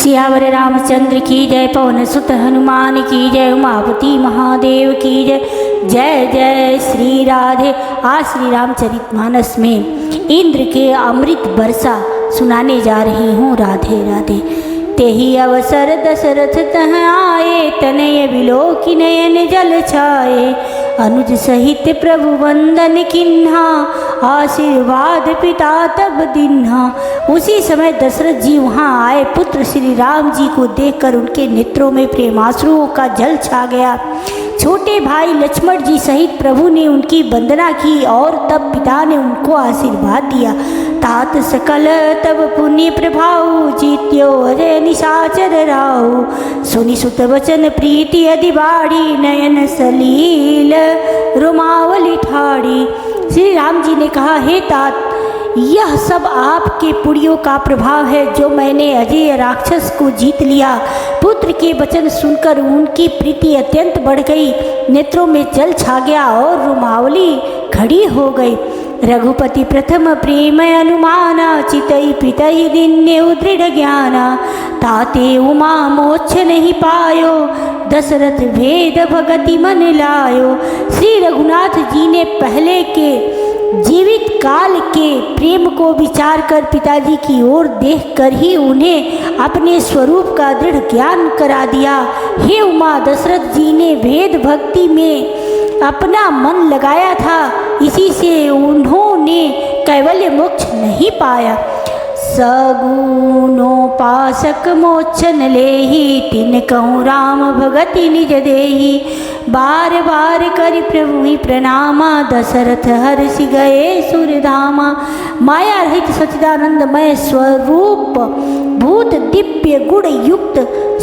सियावर रामचंद्र की जय, पवन सुत हनुमान की जय, उमापति महादेव की जय। जय जय श्री राधे। आज श्री रामचरितमानस में इंद्र के अमृत वर्षा सुनाने जा रही हूँ। राधे राधे। तेहि अवसर दशरथ तह आए, तनय बिलोकि नयन जल छाए। अनुज सहित प्रभु वंदन किन्हा, आशीर्वाद पिता तब दिन्हा। उसी समय दशरथ जी वहाँ आए। पुत्र श्री राम जी को देखकर उनके नेत्रों में प्रेमाश्रुओं का जल छा गया। छोटे भाई लक्ष्मण जी सहित प्रभु ने उनकी वंदना की और तब पिता ने उनको आशीर्वाद दिया। तात सकल तब पुण्य प्रभाऊ, जीत्यो अजय निशाचर राहु। सुनि सुत वचन प्रीति अधि बाढ़ी, नयन सलील रुमावली ठाड़ी। श्री राम जी ने कहा, हे तात, यह सब आपके पुड़ियों का प्रभाव है जो मैंने अजय राक्षस को जीत लिया। पुत्र के वचन सुनकर उनकी प्रीति अत्यंत बढ़ गई, नेत्रों में जल छा गया और रुमावली खड़ी हो गई। रघुपति प्रथम प्रेम अनुमाना, चितई पितई दिन्य दृढ़ ज्ञाना। ताते उमा मोक्ष नहीं पायो, दशरथ भेद भगति मन लायो। श्री रघुनाथ जी ने पहले के जीवित काल के प्रेम को विचार कर पिताजी की ओर देखकर ही उन्हें अपने स्वरूप का दृढ़ ज्ञान करा दिया। हे उमा, दशरथ जी ने वेद भक्ति में अपना मन लगाया था, इसी से उन्होंने कैवल्य मोक्ष नहीं पाया। सगुणोपासक मोक्षन लेहि, तिन कहूँ राम भगति निज देहि। बार बार करि प्रभु ही प्रणामा, दशरथ हर्षि गए सुरधामा। माया रहित सच्चिदानंदमय स्वरूप भूत दिव्य गुण युक्त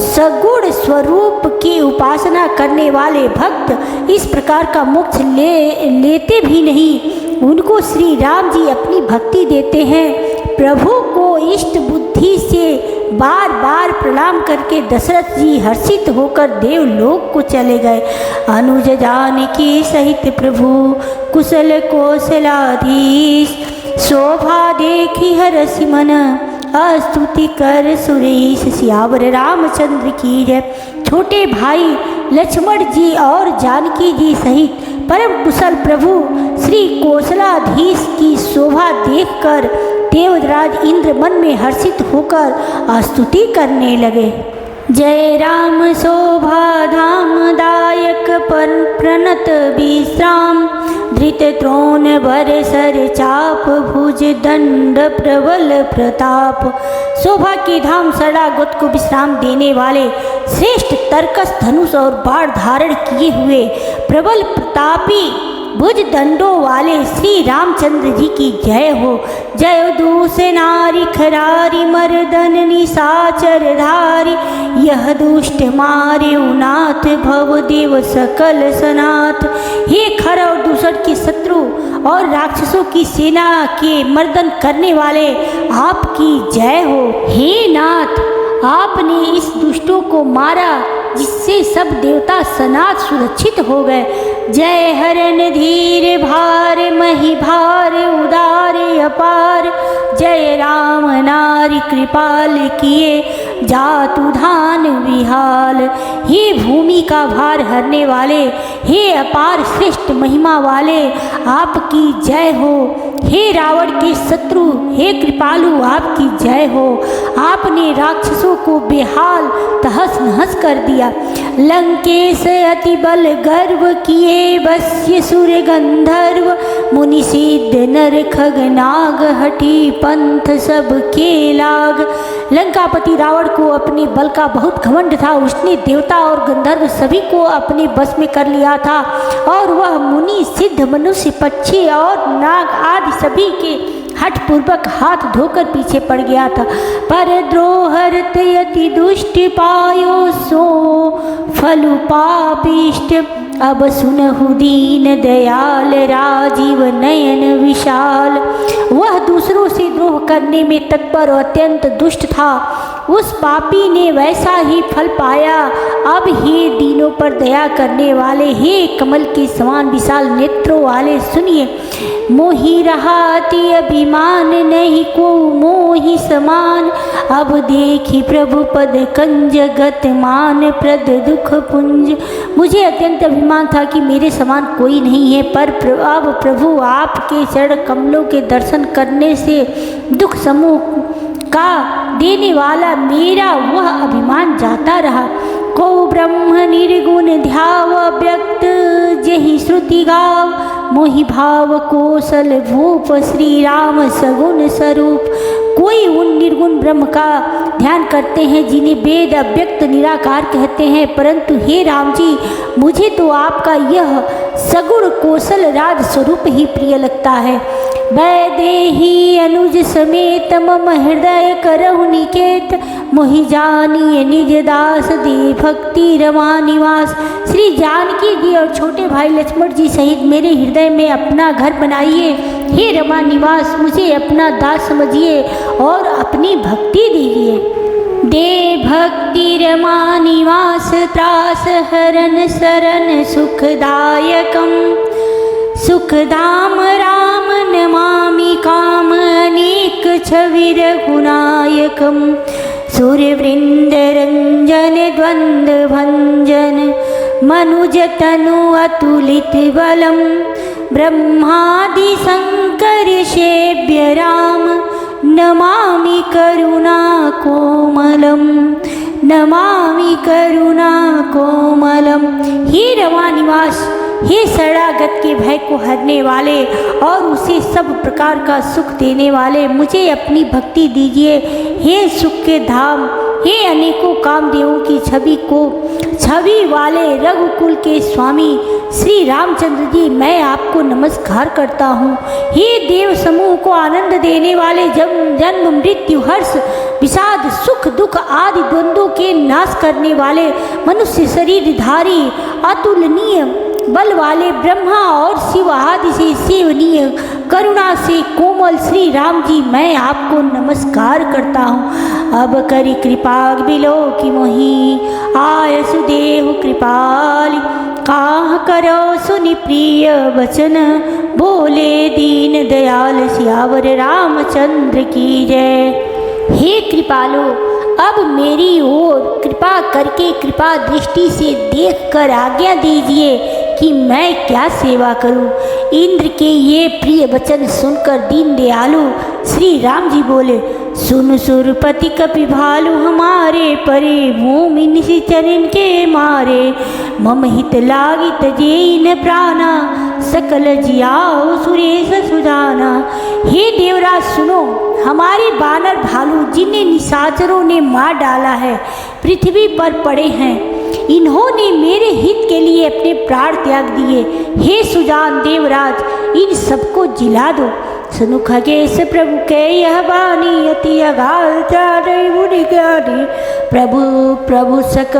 सगुण स्वरूप की उपासना करने वाले भक्त इस प्रकार का मोक्ष लेते भी नहीं। उनको श्री राम जी अपनी भक्ति देते हैं। प्रभु को इष्ट बुद्धि से बार बार प्रणाम करके दशरथ जी हर्षित होकर देवलोक को चले गए। अनुज जानकी सहित प्रभु कुशल कौशलाधीश, शोभा देखी हरषि मन, स्तुति कर सुरेश। सियावर रामचंद्र की जय। छोटे भाई लक्ष्मण जी और जानकी जी सहित परम कुशल प्रभु श्री कौशलाधीश की शोभा देखकर देवराज इंद्र मन में हर्षित होकर स्तुति करने लगे। जय राम शोभा धाम दायक पर प्रणत विश्राम, धृत त्रोण बर सर चाप, भुज दंड प्रबल प्रताप। शोभा के धाम सड़ागत को विश्राम देने वाले, श्रेष्ठ तर्कस धनुष और बाण धारण किए हुए, प्रबल प्रतापी भुज दंडों वाले श्री रामचंद्र जी की जय हो। जय दूस नारी खरारी, मर्दन निशाचर धारी। यह दुष्ट मारे उनाथ, भव देव सकल सनाथ। हे खर और दूसर के शत्रु और राक्षसों की सेना के मर्दन करने वाले आपकी जय हो। हे नाथ, आपने इस दुष्टों को मारा जिससे सब देवता सनाथ सुरक्षित हो गए। जय हरन धीर भार, मही भार उदार अपार। जय राम नारी कृपाल किए, जातु धान विहाल। हे भूमि का भार हरने वाले, हे अपार श्रेष्ठ महिमा वाले, आपकी जय हो। हे रावण के शत्रु, हे कृपालु, आपकी जय हो। आपने राक्षसों को बेहाल तहस नहस कर दिया। लंकेश अति बल गर्व किए, वश्य सुर गंधर्व। मुनि सिद्ध नर खग नाग, हठी पंथ सब के लाग। लंकापति रावण को अपने बल का बहुत घमंड था। उसने देवता और गंधर्व सभी को अपने बस में कर लिया था और वह मुनि सिद्ध मनुष्य पक्षी और नाग आदि सभी के हठ पूर्वक हाथ धोकर पीछे पड़ गया था। पर द्रोहरत यति दुष्ट पायो, सो फलु पापिष्ट। अब सुनहु दीन दयाल, राजीव नयन विशाल। वह दूसरों से द्रोह करने में तत्पर और अत्यंत दुष्ट था। उस पापी ने वैसा ही फल पाया। अब हे दीनों पर दया करने वाले, हे कमल के समान विशाल नेत्रों वाले, सुनिए। मोहि रहाति अभिमान, नहीं को मोहि समान। अब देखी प्रभु पद कंज, गत मान प्रद दुख पुंज। मुझे अत्यंत अभिमान था कि मेरे समान कोई नहीं है, पर अब प्रभु आपके चरण कमलों के दर्शन करने से दुख समूह का देने वाला मेरा वह अभिमान जाता रहा। को ब्रह्म निर्गुण ध्याव, व्यक्त जहि श्रुति गाव। मोहि भाव कौशल भूप, श्री राम सगुण स्वरूप। कोई उन निर्गुण ब्रह्म का ध्यान करते हैं जिन्हें वेद अव्यक्त निराकार कहते हैं, परंतु हे राम जी, मुझे तो आपका यह सगुण कौशल राज स्वरूप ही प्रिय लगता है। वैदेही अनुज समेत, मम हृदय करहु निकेत। मोहि जानिए निज दास, दे भक्ति रमा निवास। श्री जानकी जी और छोटे भाई लक्ष्मण जी सहित मेरे हृदय में अपना घर बनाइए। हे रमा निवास, मुझे अपना दास समझिए और अपनी भक्ति दीजिए। दे भक्ति रमा निवास, त्रास हरन शरण सुखदायकम। सुखधाम राम नमामि, काम अनेक छवि रघुनायकम। सूर्यवृंद रंजन द्वंद्व भंजन, मनुज तनु अतुलित बलम। ब्रह्मादि शंकर सेव्य राम, नमामि करुणा कोमलम। नमामि करुणा कोमलम। हे रमा निवास, हे शरणागत के भय को हरने वाले और उसे सब प्रकार का सुख देने वाले, मुझे अपनी भक्ति दीजिए। हे सुख के धाम, हे अनेकों कामदेवों की छवि वाले रघुकुल के स्वामी श्री रामचंद्र जी, मैं आपको नमस्कार करता हूँ। हे देव समूह को आनंद देने वाले, जन्म मृत्यु हर्ष विषाद सुख दुख आदि द्वंद्वों के नाश करने वाले, मनुष्य शरीर धारी अतुलनीय बल वाले, ब्रह्मा और शिव आदि से सेवनीय, करुणा से कोमल श्री राम जी, मैं आपको नमस्कार करता हूँ। अब करी कृपा बिलो कि मोहि, आय सुदेव कृपाली। काह करो सुनि प्रिय वचन, बोले दीन दयाल सियावर रामचंद्र की जय। हे कृपालो, अब मेरी ओर कृपा करके कृपा दृष्टि से देखकर आज्ञा दीजिए कि मैं क्या सेवा करूं। इंद्र के ये प्रिय वचन सुनकर दीन दयालु श्री राम जी बोले, सुन सुरपति कपि भालु, हमारे परे भूमि निशिचरण के मारे। मम हित लागित जेन प्राणा, सकल जियाओ सुरेश सुजाना। हे देवराज सुनो, हमारे बानर भालू जिन्हें निशाचरों ने मार डाला है, पृथ्वी पर पड़े हैं, इन्होंने मेरे हित के लिए अपने प्राण त्याग दिए। हे सुजान देवराज, इन सबको जिला दो। सुनु खगेश प्रभु के यह वाणी, अति अगाध मुनि ज्ञानी। प्रभु प्रभु सक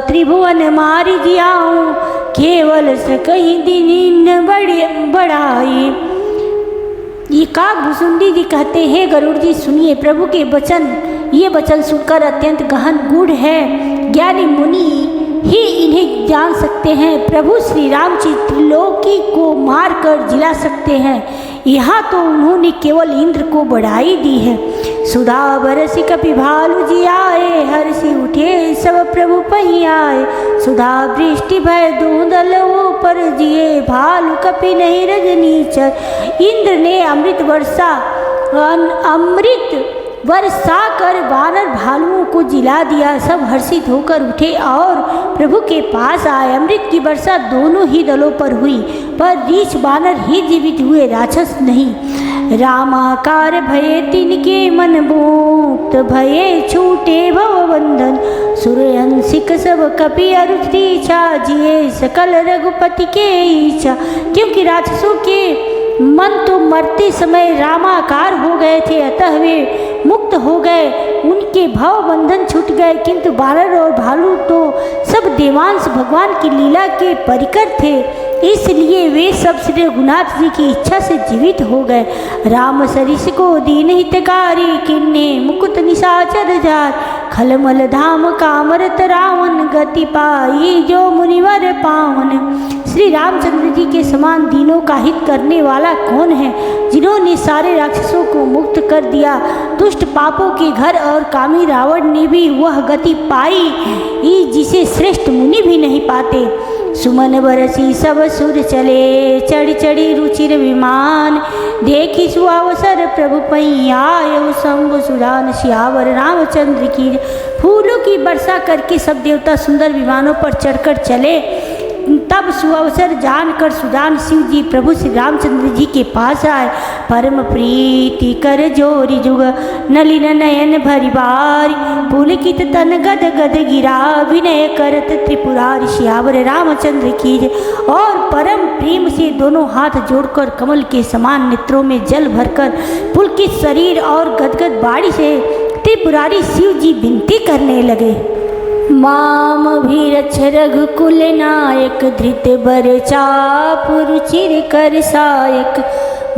त्रिभुवन मारि जियाऊं, केवल सकहि दीन बढ़ाई। ये काग भुसुंडी जी कहते हैं, गरुड़ जी सुनिए प्रभु के वचन। ये वचन सुनकर अत्यंत गहन गूढ़ है, ज्ञानी मुनि ही इन्हें जान सकते हैं। प्रभु श्री राम जी त्रिलोकी को मार कर जिला सकते हैं, यहाँ तो उन्होंने केवल इंद्र को बढ़ाई दी है। सुधा बरसी कपि भालू जी आए, हर्षि उठे सब प्रभु पही आए। सुधा वृष्टि भय दूंदल ऊपर जिए, भालू कपि नहीं रजनीचर। इंद्र ने अमृत वर्षा कर वानर भालुओं को जिला दिया। सब हर्षित होकर उठे और प्रभु के पास आए। अमृत की वर्षा दोनों ही दलों पर हुई, पर रीछ वानर ही जीवित हुए, राक्षस नहीं। रामाकार भये तिनके मन मुक्त, भये छूटे भवबंधन। सूर्यंशिक सब कपि अरुति इच्छा, जिए सकल रघुपति के इच्छा। क्योंकि राक्षसों के मन तो मरते समय रामाकार हो गए थे, अतः वे मुक्त हो गए, उनके भव बंधन छूट गए। किंतु बानर और भालू तो सब देवांश भगवान की लीला के परिकर थे, इसलिए वे सब श्री रघुनाथ जी की इच्छा से जीवित हो गए। राम सरिस को दीन हितकारी, किन्ने मुकुट निशाचर जार। खलमल धाम कामरत रावण, गति पाई जो मुनिवर पावन। श्री रामचंद्र जी के समान दीनों का हित करने वाला कौन है, जिन्होंने सारे राक्षसों को मुक्त कर दिया। दुष्ट पापों के घर और कामी रावण ने भी वह गति पाई जिसे श्रेष्ठ मुनि भी नहीं पाते। सुमन बरसी सब सुर चले, चढ़ चढ़ी रुचिर विमान, देखी सुअवसर प्रभु पई आए, शंभु सुजान सियावर रामचंद्र की। फूलों की वर्षा करके सब देवता सुंदर विमानों पर चढ़कर चले। तब सुअवसर जानकर सुजान शिव जी प्रभु श्री रामचंद्र जी के पास आए। परम प्रीति कर जोरी जुग, नलिन नयन भरी बारी, पुलकित तन गद गद गिरा, विनय करत त्रिपुरारी सियावर रामचंद्र की। और परम प्रेम से दोनों हाथ जोड़कर कमल के समान नेत्रों में जल भरकर पुलकित शरीर और गदगद बाड़ी से त्रिपुरारी शिव जी विनती करने लगे। माम भीरक्ष रघुकुल नायक, धृत बर चाप रुचिर कर सायक,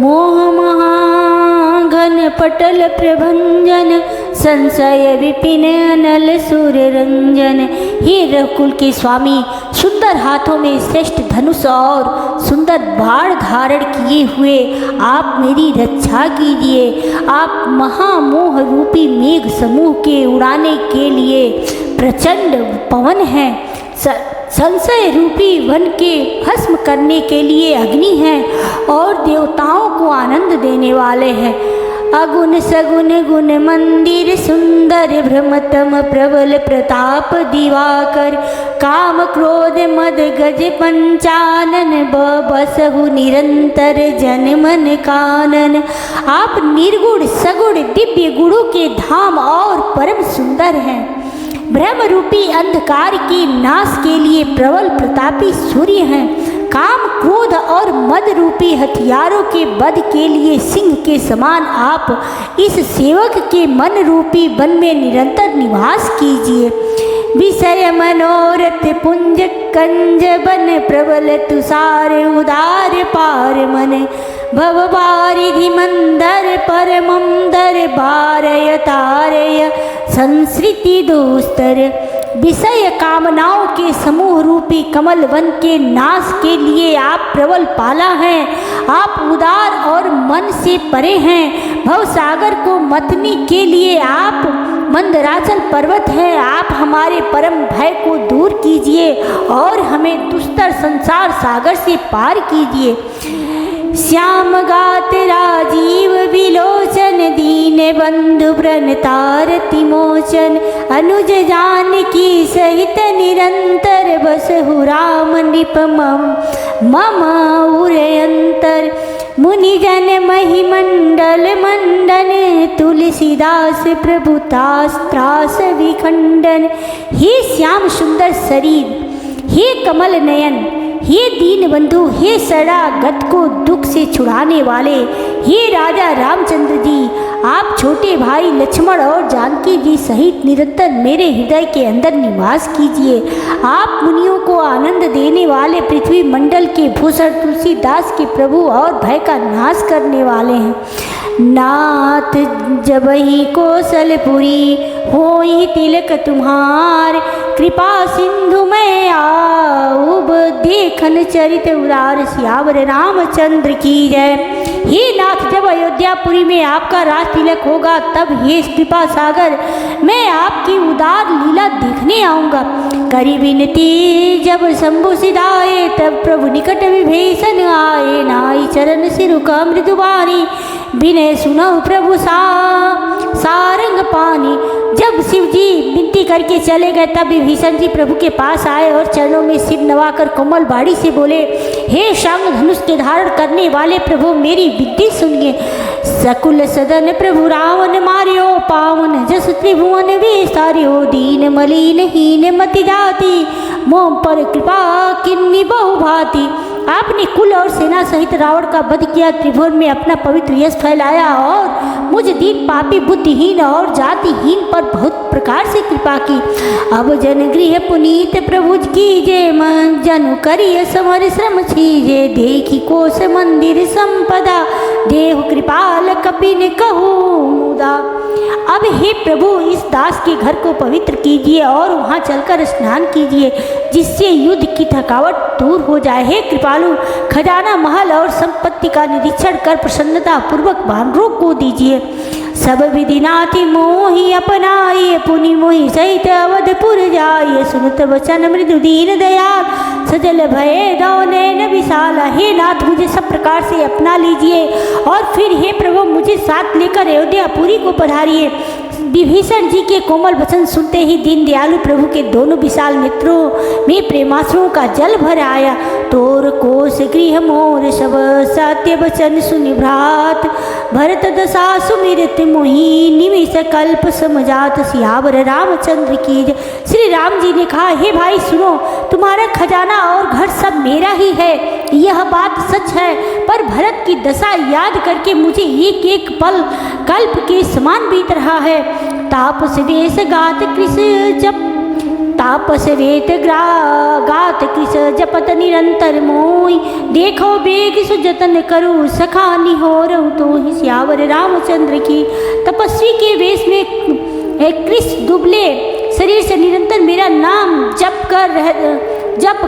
मोह महाघन पटल प्रभंजन, संशय विपिन अनल सूर रंजन। हे रघुकुल के स्वामी, सुंदर हाथों में श्रेष्ठ धनुष और सुंदर बाण धारण किए हुए आप मेरी रक्षा कीजिए। आप महामोह रूपी मेघ समूह के उड़ाने के लिए प्रचंड पवन हैं, संशय रूपी वन के भस्म करने के लिए अग्नि हैं और देवताओं को आनंद देने वाले हैं। अगुण सगुण गुण मंदिर सुंदर, भ्रमतम प्रबल प्रताप दिवाकर, काम क्रोध मद गज पंचानन, बसहु निरंतर जन मन कानन। आप निर्गुण सगुण दिव्य गुणों के धाम और परम सुंदर हैं। ब्रह्म रूपी अंधकार के नाश के लिए प्रबल प्रतापी सूर्य हैं। काम क्रोध और मद रूपी हथियारों के वध के लिए सिंह के समान आप इस सेवक के मन रूपी वन में निरंतर निवास कीजिए। विषय मनोरथ पुंज कंज बन, प्रबल तुषार उदार पार मन, भव बारिधि मंदर परमम दर, बारय तारय संसृति दोस्तर। विषय कामनाओं के समूह रूपी कमल वन के नाश के लिए आप प्रबल पाला हैं। आप उदार और मन से परे हैं। भवसागर को मथने के लिए आप मंदराचल पर्वत हैं। आप हमारे परम भय को दूर कीजिए और हमें दुस्तर संसार सागर से पार कीजिए। श्याम गात राजीव विलोचन, दीन बंधु प्रणतारति मोचन, अनुज जानकी सहित निरंतर, बसहु राम नृप मम उरयंतर। मुनिजन महिमंडल मंडन, तुलसीदास प्रभुतास त्रास विखंडन। हे श्याम सुंदर शरीर, हे कमल नयन, हे दीन बंधु, हे शरणागत को दुख से छुड़ाने वाले, हे राजा रामचंद्र जी, आप छोटे भाई लक्ष्मण और जानकी जी सहित निरंतर मेरे हृदय के अंदर निवास कीजिए। आप मुनियों को आनंद देने वाले, पृथ्वी मंडल के भूषण, तुलसीदास के प्रभु और भय का नाश करने वाले हैं। नाथ जबहि कौशलपुरी, होई तिलक तुम्हार, कृपा सिंधु मैं आऊब, देखन चरित उदार, सियावर रामचंद्र की जय। हे नाथ, जब अयोध्यापुरी में आपका राज तिलक होगा तब हे कृपा सागर मैं आपकी उदार लीला देखने आऊँगा। करी विनती जब शंभु सिधाए, तब प्रभु निकट विभीषण आए, नाई चरण सिरु का मृदुबानी, विनय सुनऊ प्रभु सारंग पानी। जब शिव जी विनती करके चले गए तब विभीषण जी प्रभु के पास आए और चरणों में सिर नवाकर कोमल बाड़ी से बोले, हे शांग धनुष के धारण करने वाले प्रभु, मेरी विनती सुनिए। सकुल सदन प्रभु रावण मार्यो, पावन जस त्रिभुवन विस्तार्यो, दीन मलिन हीन मति जाति, मोह पर कृपा किन्नी बहु भांति। आपने कुल और सेना सहित रावण का वध किया, त्रिभुवन में अपना पवित्र यश फैलाया और मुझ दीन पापी बुद्धिहीन और जातिहीन पर बहुत प्रकार से कृपा की। अब जन गृह पुनीत प्रभु कीजे, मन जनु करिय समर श्रम छीजे, देखी कोश मंदिर संपदा, देहु कृपाल कपिन कहूँ मुदा। अब हे प्रभु इस दास के घर को पवित्र कीजिए और वहाँ चलकर स्नान कीजिए, जिससे युद्ध की थकावट दूर हो जाए। हे कृपालु, खजाना महल और संपत्ति का निरीक्षण कर प्रसन्नता पूर्वक वानरों को दीजिए। सब विधि नाथि मोहि अपनाइए, पुनि मोहि सहित अवधपुर जाइए। सुनत वचन मृदु दीन दयाल, सजल भये दो नैन विशाला। हे नाथ, मुझे सब प्रकार से अपना लीजिए और फिर हे प्रभु मुझे साथ लेकर अयोध्यापुरी को पधारिए। विभीषण जी के कोमल वचन सुनते ही दीन दयालु प्रभु के दोनों विशाल नेत्रों में प्रेमाश्रुओं का जल भर आया। तोर कोस गृह मोर सब सत्य वचन सुनि भ्रात, भरत दशा सुमिरत मोहि निमिष कल्प समझात। सियावर रामचंद्र की जय। श्री राम जी ने कहा, हे भाई सुनो, तुम्हारा खजाना और घर सब मेरा ही है, यह बात सच है, पर भरत की दशा याद करके मुझे एक एक पल कल्प के समान बीत रहा है। तापस वेश गात कृष जप, तापस वेत गात कृष जपत निरंतर मोई। देखो बेग सुजतन करूँ सखा निहोर तो ही। सियावर रामचंद्र की। तपस्वी के वेश में कृष दुबले शरीर से निरंतर मेरा नाम जप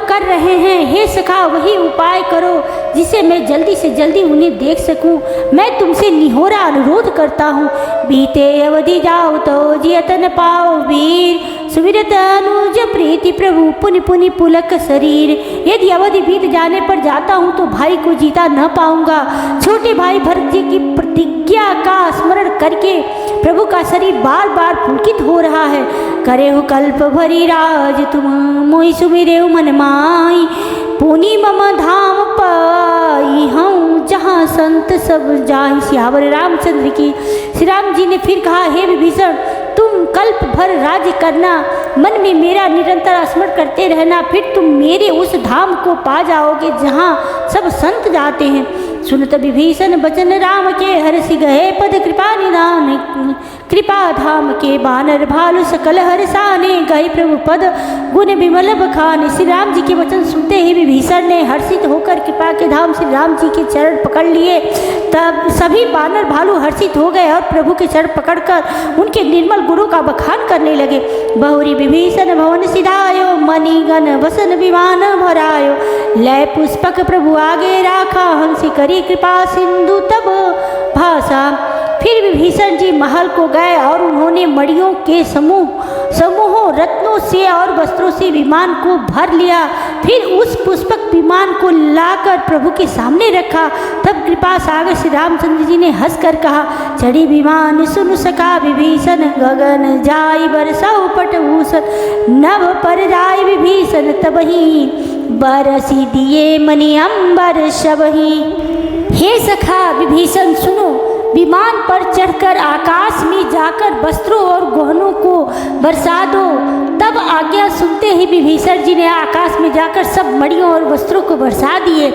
कर रहे हैं। हे सखा, वही उपाय करो जिससे मैं जल्दी से जल्दी उन्हें देख सकूं। मैं तुमसे निहोरा अनुरोध करता हूँ। बीते अवधि जाओ तो जियतन पाओ वीर, सुविरत अनुज प्रीति प्रभु पुनि पुनि पुलक शरीर। यदि अवधि बीत जाने पर जाता हूँ तो भाई को जीता न पाऊंगा। छोटे भाई भरत जी की प्रतिज्ञा का स्मरण करके प्रभु का शरीर बार बार पुलकित हो रहा है। करे हो कल्प भरी राज तुम, मोहि सुमिरे मन माई। पुनि मम धाम पाई हूँ, जहाँ संत सब जाहि। सियावर रामचंद्र की। श्री राम जी ने फिर कहा, हे विभीषण, तुम कल्प भर राज्य करना, मन में मेरा निरंतर स्मरण करते रहना, फिर तुम मेरे उस धाम को पा जाओगे जहाँ सब संत जाते हैं। सुनत विभीषण वचन राम के, हर्षि गए पद कृपा निदान। कृपा धाम के बानर भालु सकल हर्षाने, गए प्रभु पद गुण विमल बखाने। श्री राम जी के वचन सुनते ही विभीषण ने हर्षित होकर कृपा के धाम श्री राम जी के चरण पकड़ लिए। तब सभी बानर भालू हर्षित हो गए और प्रभु के चरण पकड़कर उनके निर्मल गुणों का बखान करने लगे। बहुरी विभीषण भवन सिधायो, मणिगण वसन विमान भरायो। लय पुष्पक प्रभु आगे राखा, हंसी करी कृपा सिंधु तब भाषा। फिर विभीषण जी महल को गए और उन्होंने मणियों के समूहों रत्नों से और वस्त्रों से विमान को भर लिया। फिर उस पुष्पक विमान को लाकर प्रभु के सामने रखा। तब कृपा सागर श्री रामचंद्र जी ने हंसकर कहा, चढ़ी विमान सुन सका विभीषण, गगन जाई बरसाऊ पटभूषण। नभ पर जाय विभीषण तबही, बरसी दिए मणि अंबर शबही। हे सखा विभीषण सुनो, विमान पर चढ़कर आकाश में जाकर वस्त्रों और गहनों को बरसा दो। तब आज्ञा सुनते ही विभीषण जी ने आकाश में जाकर सब मणियों और वस्त्रों को बरसा दिए।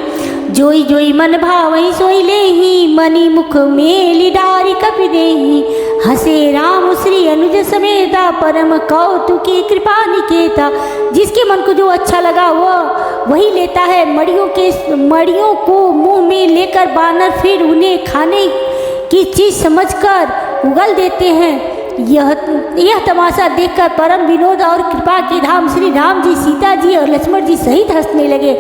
जोई जोई मन भावई सोई लेही, मणि मुख मेली डारी कपि देही। हसे राम श्री अनुज समेता, परम कौतुकी कृपा निकेता। जिसके मन को जो अच्छा लगा वही लेता है। मणियों को मुंह में लेकर बानर फिर उन्हें खाने की चीज समझकर उगल देते हैं। यह तमाशा देखकर परम विनोद और कृपा के धाम श्री राम जी, सीता जी और लक्ष्मण जी सहित हंसने लगे।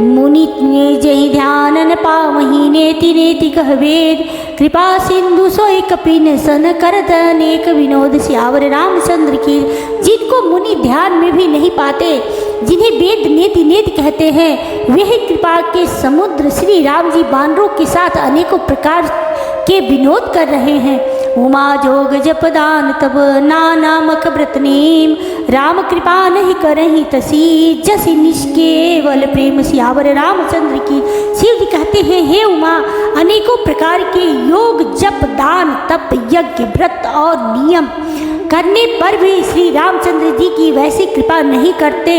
मुनि ने जहि ध्यान न पावहि, नेति नेति कह वेद। कृपा सिंधु सोई कपिन सन, करत अनेक विनोद। सियावर रामचंद्र की। जिनको मुनि ध्यान में भी नहीं पाते, जिन्हें वेद नेति नेति कहते हैं, वही कृपा के समुद्र श्री राम जी बानरों के साथ अनेकों प्रकार के विनोद कर रहे हैं। उमा जोग जपदान तब नामक व्रत नेम, राम कृपा नहीं करही तसी, जसी निष्केवल प्रेम। सियावर रामचंद्र की। शिव जी कहते हैं, हे उमा, अनेकों प्रकार के योग जप दान तप यज्ञ व्रत और नियम करने पर भी श्री रामचंद्र जी की वैसी कृपा नहीं करते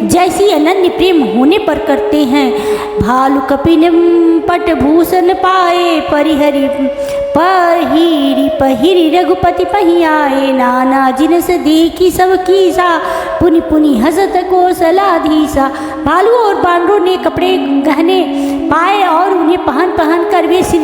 जैसी अनन्य प्रेम होने पर करते हैं। भालु कपिन पटभूषण पाए, पहिरी रघुपति पही आए। नाना जिनस देखी सब कीसा, पुनि पुनि हसत कौशलाधीसा। भालुओं और बानरों ने कपड़े गहने पाए और उन्हें पहन पहन कर वे श्री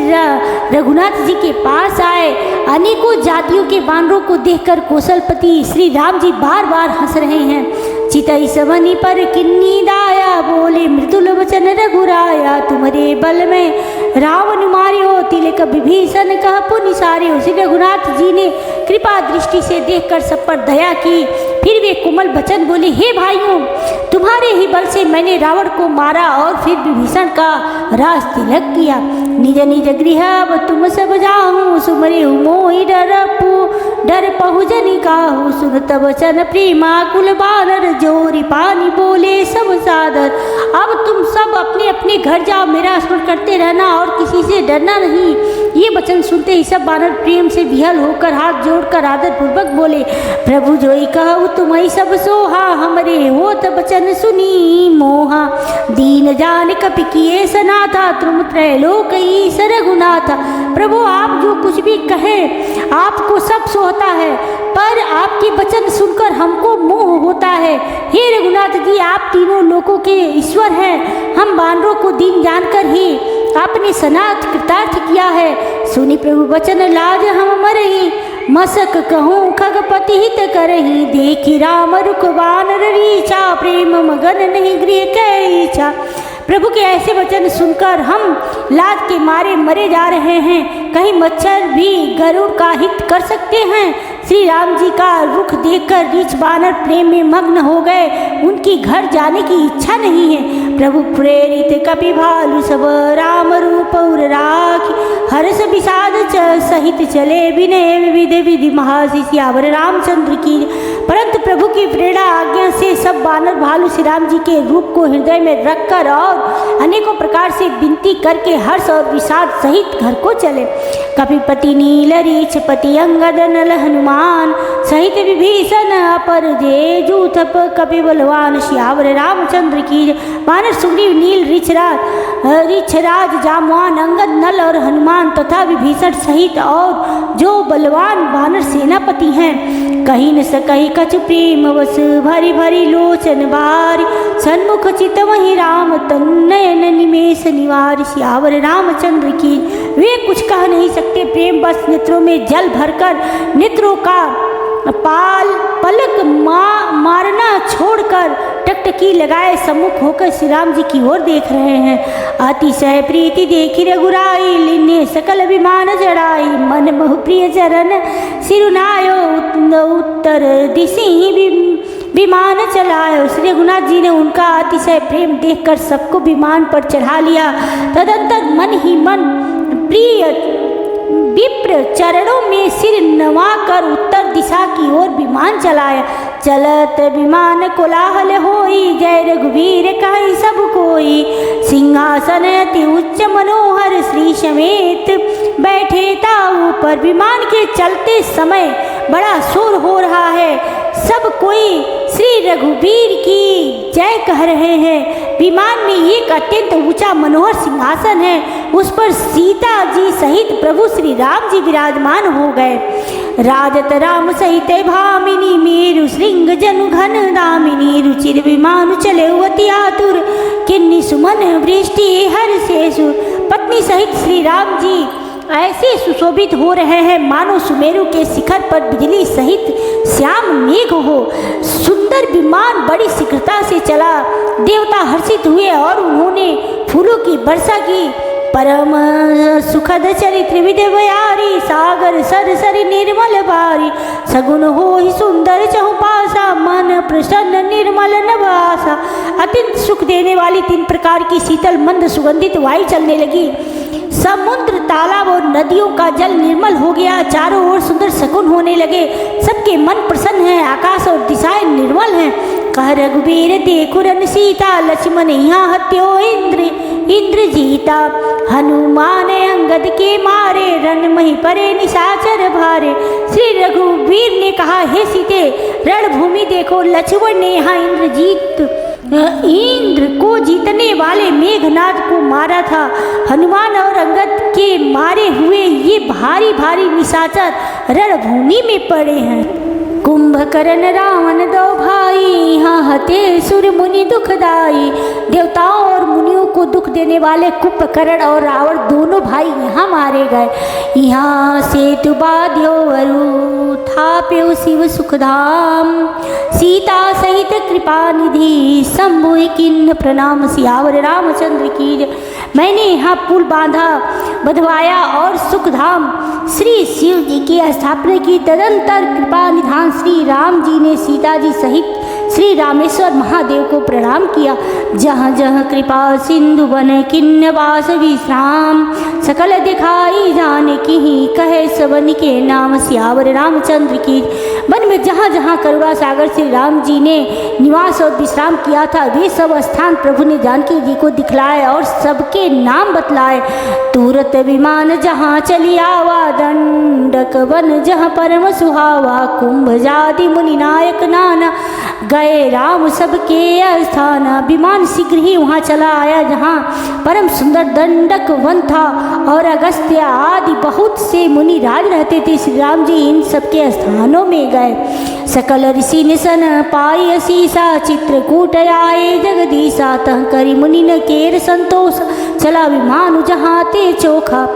रघुनाथ जी के पास आए। अनेकों जातियों के बानरों को देखकर कौशलपति श्री राम जी बार बार हंस रहे हैं। चितई सवनी पर किन्नी दाया, बोले मृदुल वचन रघुराया। तुम्हारे बल में रावण मारियो, तिलक विभीषण कह पुनि सारियो। श्री रघुनाथ जी ने कृपा दृष्टि से देखकर सब पर दया की। फिर वे कोमल वचन बोले, हे भाइयों, तुम्हारे ही बल से मैंने रावण को मारा और फिर विभीषण का राज तिलक किया। निज निज गृह अब तुम सब जाऊं, सुमरे मोहि डर पहु जनि काहू। सुनत वचन प्रेमा कुल बानर, जोरी पानी बोले सब सादर। अब तुम सब अपने अपने घर जाओ, मेरा स्मरण करते रहना और किसी से डरना नहीं। ये वचन सुनते ही सब बानर प्रेम से विहल होकर हाथ जोड़कर आदर पूर्वक बोले, प्रभु जोई कहु तुम्हें सब सोहा, हमरे होत वचन सुनी मोहा। दीन जान कपि किए सनाथा, तुम त्रैलोक ईश रघुनाथा। प्रभु आप जो कुछ भी कहे आपको सब सोहता है, पर आपके वचन सुनकर हमको मोह होता है। हे रघुनाथ जी, आप तीनों लोकों के ईश्वर हैं। हम बानरों को दीन जानकर ही आपने सनाथ कृतार्थ किया है। सुनी प्रभु वचन लाज हम मरही, मसक कहूँ खगपति हित करही। देखी राम रुख बानर रीचा, प्रेम मगन नहीं गृह कै इच्छा। प्रभु के ऐसे वचन सुनकर हम लाज के मारे मरे जा रहे हैं। कहीं मच्छर भी गरुड़ का हित कर सकते हैं। श्री राम जी का रुख देखकर रीछ बानर प्रेम में मग्न हो गए। उनकी घर जाने की इच्छा नहीं है। प्रभु प्रेरित कपि भालु सब, राम रूप उर राखी। हर्ष विषाद सहित चले, विनय विविध विधि महासी। सियावर रामचंद्र की। परंतु प्रभु की प्रेरणा आज्ञा से सब बानर भालू श्री राम जी के रूप को हृदय में रखकर और अनेकों प्रकार से विनती करके हर्ष और विषाद सहित घर को चले। कपिपति नील रीछपति अंगद नल हनुमान, सहित विभीषण अपर जे जूथप कपि बलवान। श्यावर रामचंद्र की। बानर सुग्रीव नील रीछराज जामवान अंगद नल और हनुमान तथा विभीषण सहित और जो बलवान बानर सेनापति हैं। कहीं न सकही कछु प्रेम वस, भरी भरी लोचन बारी। सन्मुख चित वही राम तन, नयन निमेष निवार। श्यावर रामचंद्र की। वे कुछ कह नहीं सकते, प्रेम बस नेत्रों में जल भरकर नेत्रों का पलक मारना छोड़कर टकटकी लगाए सम्मुख होकर श्री राम जी की ओर देख रहे हैं। अतिशय प्रीति देखी रघुराई, लिन्ने सकल विमान जड़ाई। मन बहु प्रिय चरण सिरुनायो, उत्तर दिशि विमान चलायो। श्री रघुनाथ जी ने उनका अतिशय प्रेम देखकर सबको विमान पर चढ़ा लिया। तदंतर मन ही मन प्रिय विप्र चरणों में सिर नवाकर उत्तर दिशा की ओर विमान चलाया। चलत विमान कोलाहल होई, जय रघुवीर कहि सब कोई। सिंहासन अति उच्च मनोहर, श्री समेत बैठे ताऊ पर। विमान के चलते समय बड़ा शोर हो रहा है। सब कोई श्री रघुवीर की जय कह रहे हैं। विमान में एक अत्यंत ऊंचा मनोहर सिंहासन है, उस पर सीता जी सहित प्रभु श्री राम जी विराजमान हो गए। राजत राम सहित भामिनी, मेरु श्रृंग जनु घन दामिनी। रुचिर विमान चले अति आतुर, किन्नी सुमन वृष्टि हर्षेषु। पत्नी सहित श्री राम जी ऐसे सुशोभित हो रहे हैं मानो सुमेरु के शिखर पर बिजली सहित श्याम मेघ हो। सुंदर विमान बड़ी शीघ्रता से चला। देवता हर्षित हुए और उन्होंने फूलों की वर्षा की। परम सुखद चरित्र विद्यारी, सागर सर सर निर्मल भारी। सगुन हो ही सुंदर चहुपासा, मन प्रसन्न निर्मल नवासा। अत्यंत सुख देने वाली 3 प्रकार की शीतल मंद सुगंधित वायु चलने लगी। समुद्र, तालाब और नदियों का जल निर्मल हो गया। चारों ओर सुंदर शकुन होने लगे। सबके मन प्रसन्न है। आकाश और दिशाएं निर्मल हैं। कह रघुवीर देखु रन सीता, लक्ष्मण यहाँ हत्यो इंद्र जीता। हनुमान अंगद के मारे, रन मही परे निशाचर भारे। श्री रघुवीर ने कहा, हे सीते, रणभूमि देखो, लक्ष्मण ने यहाँ इंद्र को जीतने वाले मेघनाद को मारा था। हनुमान और अंगद के मारे हुए ये भारी भारी निशाचर रणभूमि में पड़े हैं। कुंभकर्ण रावण दो भाई, यहाँ हते सुर मुनि दुखदाई। देवताओं और मुनियों को दुख देने वाले कुंभकर्ण और रावण दोनों भाई यहाँ मारे गए। यहाँ से तुबाद्यो वरु थाप्यो शिव सुखधाम, सीता सहित कृपा निधि शंभु किन्न प्रणाम। सियावर रामचंद्र की जय। मैंने यहाँ पुल बांधा बधवाया और सुखधाम श्री शिव जी की स्थापना की। तदंतर कृपा निधान श्री राम जी ने सीता जी सहित श्री रामेश्वर महादेव को प्रणाम किया। जहाँ जहाँ कृपा सिंधु बन किन्न वास विश्राम, सकल दिखाई जाने की ही कहे सबन के नाम। सियावर रामचंद्र की। वन में जहाँ जहाँ करुणा सागर श्री राम जी ने निवास और विश्राम किया था, वे सब स्थान प्रभु ने जानकी जी को दिखलाए और सबके नाम बतलाए। तुरत विमान जहाँ चली आवा, दंडक वन जहाँ परम सुहावा, कुंभ जाति मुनि नायक नाना, गए राम सबके स्थाना। विमान शीघ्र ही वहाँ चला आया जहाँ परम सुंदर दंडक वन था और अगस्त्य आदि बहुत से मुनि राज रहते थे। श्री राम जी इन सबके स्थानों में गए। सकल ऋषि निशन पाई असीसा, चित्रकूट आए जगदीशा, तह करी मुनि न केर संतोष, चला विमान जहाँ ते चोखा।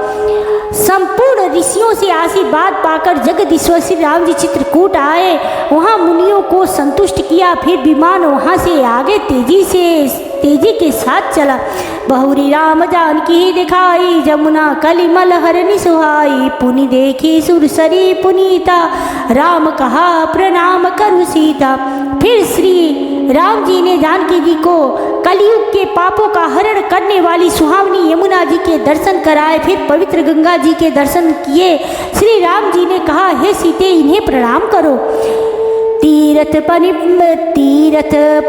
संपूर्ण ऋषियों से आशीर्वाद पाकर जगदीश्वर श्री राम जी चित्रकूट आए, वहाँ मुनियों को संतुष्ट किया। फिर विमान वहाँ से आगे तेजी के साथ चला। बहुरी राम जानकी दिखाई, जमुना कलिमल हरनि सुहाई, पुनि देखी सुरसरी पुनीता, राम कहा प्रणाम करु सीता। फिर श्री राम जी ने जानकी जी को कलयुग के पापों का हरण करने वाली सुहावनी यमुना जी के दर्शन कराए। फिर पवित्र गंगा जी के दर्शन किए। श्री राम जी ने कहा, हे सीते इन्हें प्रणाम करो। तीरथ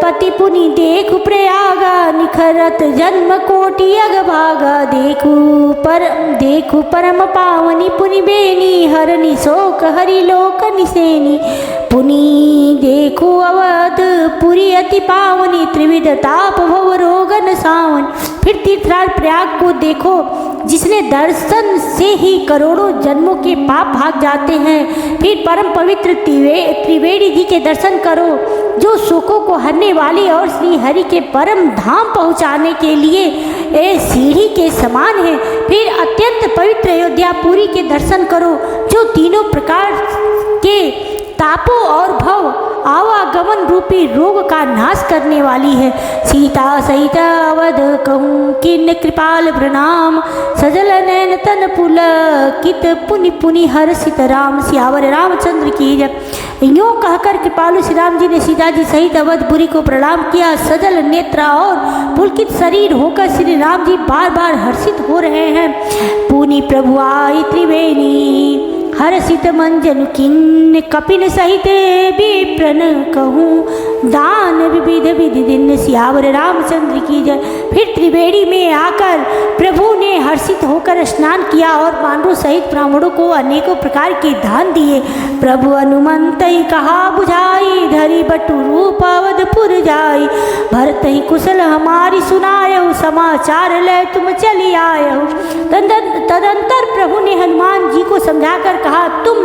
पति पुनि देखु प्रयागा, निखरत जन्म कोटि अगभागा, देखु परम पावनी पुनि बेनी, हरनि शोक हरि लोक निसेनी। पुनि देखो अवध पुरी अति पावनी, त्रिविध ताप भव रोगन सावन। फिर तीर्थराज प्रयाग को देखो, जिसने दर्शन से ही करोड़ों जन्मों के पाप भाग जाते हैं। फिर परम पवित्र त्रिवेणी जी के दर्शन करो, जो शोकों को हरने वाली और श्री हरि के परम धाम पहुँचाने के लिए ए सीढ़ी के समान है। फिर अत्यंत पवित्र अयोध्यापुरी के दर्शन करो, जो तीनों प्रकार के तापों और भव आवागमन रूपी रोग का नाश करने वाली है। सीता सहित अवध कहूँ किन्न कृपाल प्रणाम, सजल नैन तन पुलकित पुनि पुनि हर्षित राम। सियावर रामचंद्र की जय। यूँ कहकर कृपालु श्री राम जी ने सीता जी सहित अवधपुरी को प्रणाम किया। सजल नेत्र और पुलकित शरीर होकर श्री राम जी बार बार हर्षित हो रहे हैं। पुनि प्रभु आई त्रिवेणी, हर्षित मंजन किन्न, कपिन सहित विप्रन कहूँ दान विविध विधि दिन। सियावर रामचंद्र की जय। फिर त्रिवेणी में आकर प्रभु ने हर्षित होकर स्नान किया और पांडु सहित ब्राह्मणों को अनेकों प्रकार के दान दिए। प्रभु अनुमंत ही कहा बुझाई, धरी बटु रूप अवधपुर जाई, भरत ही कुशल हमारी सुनायो, समाचार ले तुम चली आयो। तदंतर प्रभु ने हनुमान जी को समझाकर कहा, तुम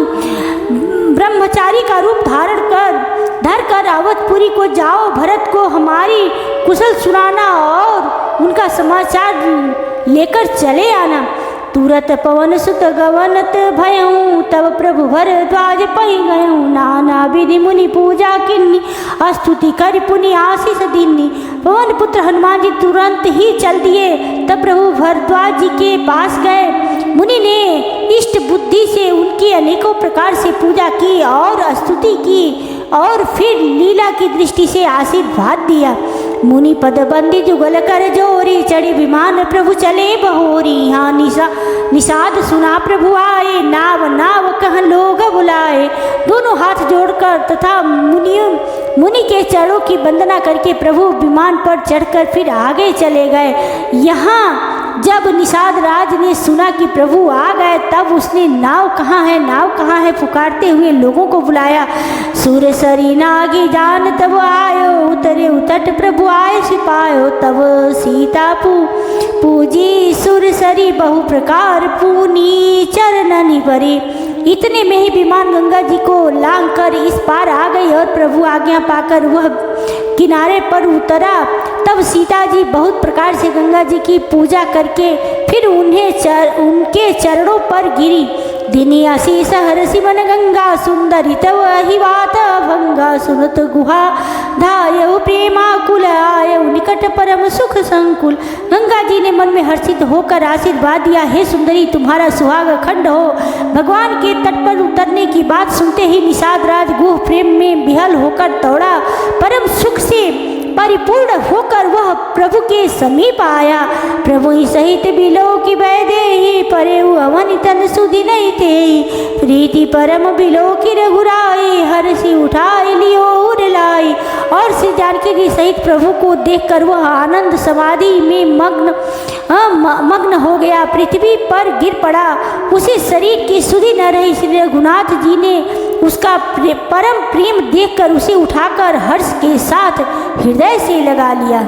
ब्रह्मचारी का रूप धारण कर अवधपुरी को जाओ, भरत को हमारी कुशल सुनाना और उनका समाचार लेकर चले आना। तुरत पवन सुत गवनत भयऊँ, तब प्रभु भरद्वाज पै गयूँ, नाना विधि मुनि पूजा किन्नी, स्तुति कर पुनि आशीष दीनी। पवन पुत्र हनुमान जी तुरंत ही चल दिए। तब प्रभु भरद्वाज जी के पास गए। मुनि ने इष्ट बुद्धि से उनकी अनेकों प्रकार से पूजा की और स्तुति की और फिर लीला की दृष्टि से आशीर्वाद दिया। मुनि पद बंदी जुगल कर जोरी, चढ़ी विमान प्रभु चले बहोरी। यहाँ निषाद सुना प्रभु आए, नाव कहाँ लोग बुलाए। दोनों हाथ जोड़कर तथा मुनि के चरणों की वंदना करके प्रभु विमान पर चढ़कर फिर आगे चले गए। यहाँ जब निषाद राज ने सुना कि प्रभु आ गए, तब उसने नाव कहाँ है पुकारते हुए लोगों को बुलाया। सूर सरी नागी जान तब आयो, उतरे उतट प्रभु आए सिपायो। तब सीता पूजी सुर सरी, बहु प्रकार पूनी चरणनि परी। इतने में ही विमान गंगा जी को लांग कर इस पार आ गई और प्रभु आज्ञा पाकर वह किनारे पर उतरा। तब सीता जी बहुत प्रकार से गंगा जी की पूजा करके फिर उनके चरणों पर गिरी। दिनी आशीष हरसि मन गंगा सुंदरी तव अहिवात भंगा सुनत गुहा धायउ प्रेमाकुल आयउ निकट परम सुख संकुल। गंगा जी ने मन में हर्षित होकर आशीर्वाद दिया, हे सुंदरी तुम्हारा सुहाग खंड हो। भगवान के तट पर उतरने की बात सुनते ही निषाद राज गुह प्रेम में विहल होकर दौड़ा। परम सुख से परिपूर्ण होकर वह प्रभु के समीप आया। प्रभु ही सहित बिलो की बैदेही परे अवन तन सुधि नहीं थे। प्रीति परम बिलो की रघुराई हर्षि उठाई लियो उर लाई। और श्री जानकी जी सहित प्रभु को देखकर वह आनंद समाधि में मग्न हो गया, पृथ्वी पर गिर पड़ा। उसे शरीर की सुधि न रही। श्री रघुनाथ जी ने उसका परम प्रेम देखकर उसे उठाकर हर्ष के साथ हृदय से लगा लिया।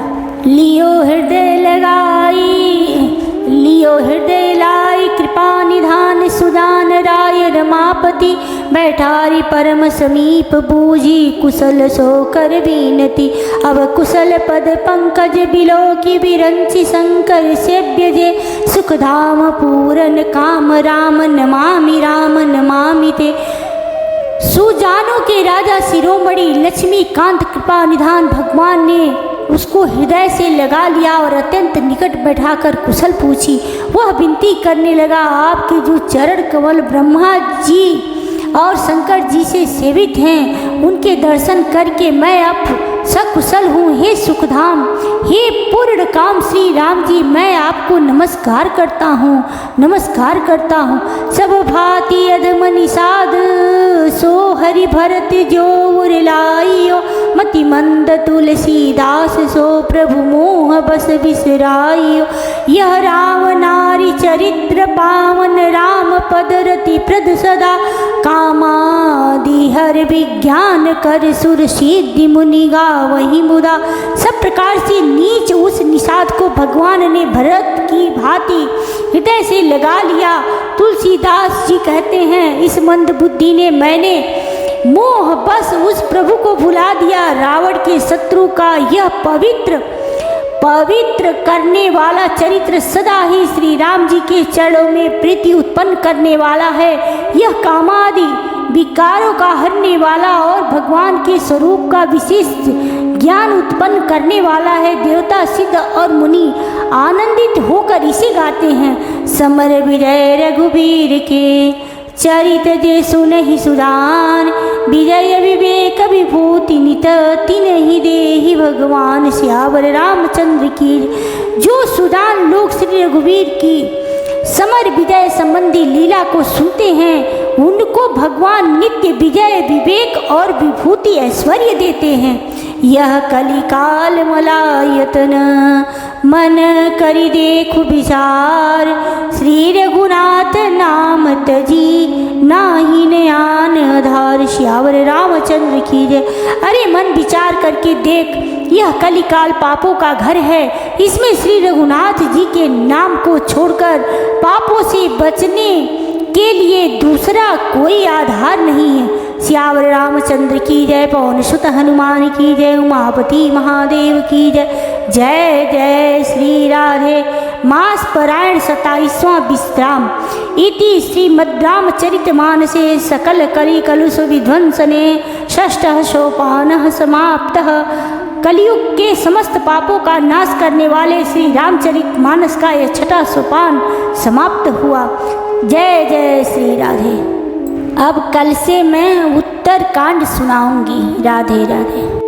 लियो हृदय लाई कृपा निधान सुदान राय रमापति। बैठारी परम समीप बूझी कुशल सो कर बीनती। अब कुशल पद पंकज बिलो की विरंची शंकर सेव्य जे। सुखधाम पूरन काम राम नमामि ते। सुजानों के राजा शिरोमणि लक्ष्मीकांत कृपा निधान भगवान ने उसको हृदय से लगा लिया और अत्यंत निकट बैठाकर कुशल पूछी। वह विनती करने लगा, आपके जो चरण कमल ब्रह्मा जी और शंकर जी से सेवित हैं, उनके दर्शन करके मैं अब सकुशल हूँ। हे सुखधाम, हे पूर्ण काम श्री राम जी, मैं आपको नमस्कार करता हूँ। सब भांति अधम निषाद सो हरि भरत जो उर लाइयो। मति मंद तुलसीदास सो प्रभु मोह बस बिसराइयो। यह राम नारी चरित्र पावन राम पद रति प्रद सदा। कामादि हर विज्ञान कर सुर सिद्धि मुनि गावहि मुदा। सब प्रकार से नीच उस निषाद को भगवान ने भरत की भांति हृदय से लगा लिया। तुलसीदास जी कहते हैं, इस मंद बुद्धि ने मैंने मोह बस उस प्रभु को भुला दिया। रावण के शत्रु का यह पवित्र करने वाला चरित्र सदा ही श्री राम जी के चरणों में प्रीति उत्पन्न करने वाला है। यह कामादि विकारों का हरने वाला और भगवान के स्वरूप का विशेष ज्ञान उत्पन्न करने वाला है। देवता सिद्ध और मुनि आनंदित होकर इसे गाते हैं। समर विजय रघुबीर के चरित जे सुनहि सुदान। विजय विवेक विभूति नित तिनहि देहि भगवान। सियावर रामचंद्र की। जो सुदान लोग श्री रघुवीर की समर विजय संबंधी लीला को सुनते हैं, उनको भगवान नित्य विजय विवेक और विभूति ऐश्वर्य देते हैं। यह कलिकाल मलायतन मन करि देखु विचार। श्री रघुनाथ नाम तजी नाही नयान आधार। श्यावर रामचंद्र की जय। अरे मन विचार करके देख, यह कलिकाल पापों का घर है। इसमें श्री रघुनाथ जी के नाम को छोड़कर पापों से बचने के लिए दूसरा कोई आधार नहीं है। सियावर रामचंद्र की जय। पवन सुत हनुमान की जय। उमापति महादेव की जय। जय जय श्री राधे। मास पारायण 27वां विश्राम। इति श्रीमद्रामचरितमानसे सकल कलि कलुष विध्वंसने षष्ठः सोपानः समाप्तः। कलयुग के समस्त पापों का नाश करने वाले श्री रामचरितमानस का यह छठा सोपान समाप्त हुआ। जय जय श्री राधे। अब कल से मैं उत्तर कांड सुनाऊंगी। राधे राधे।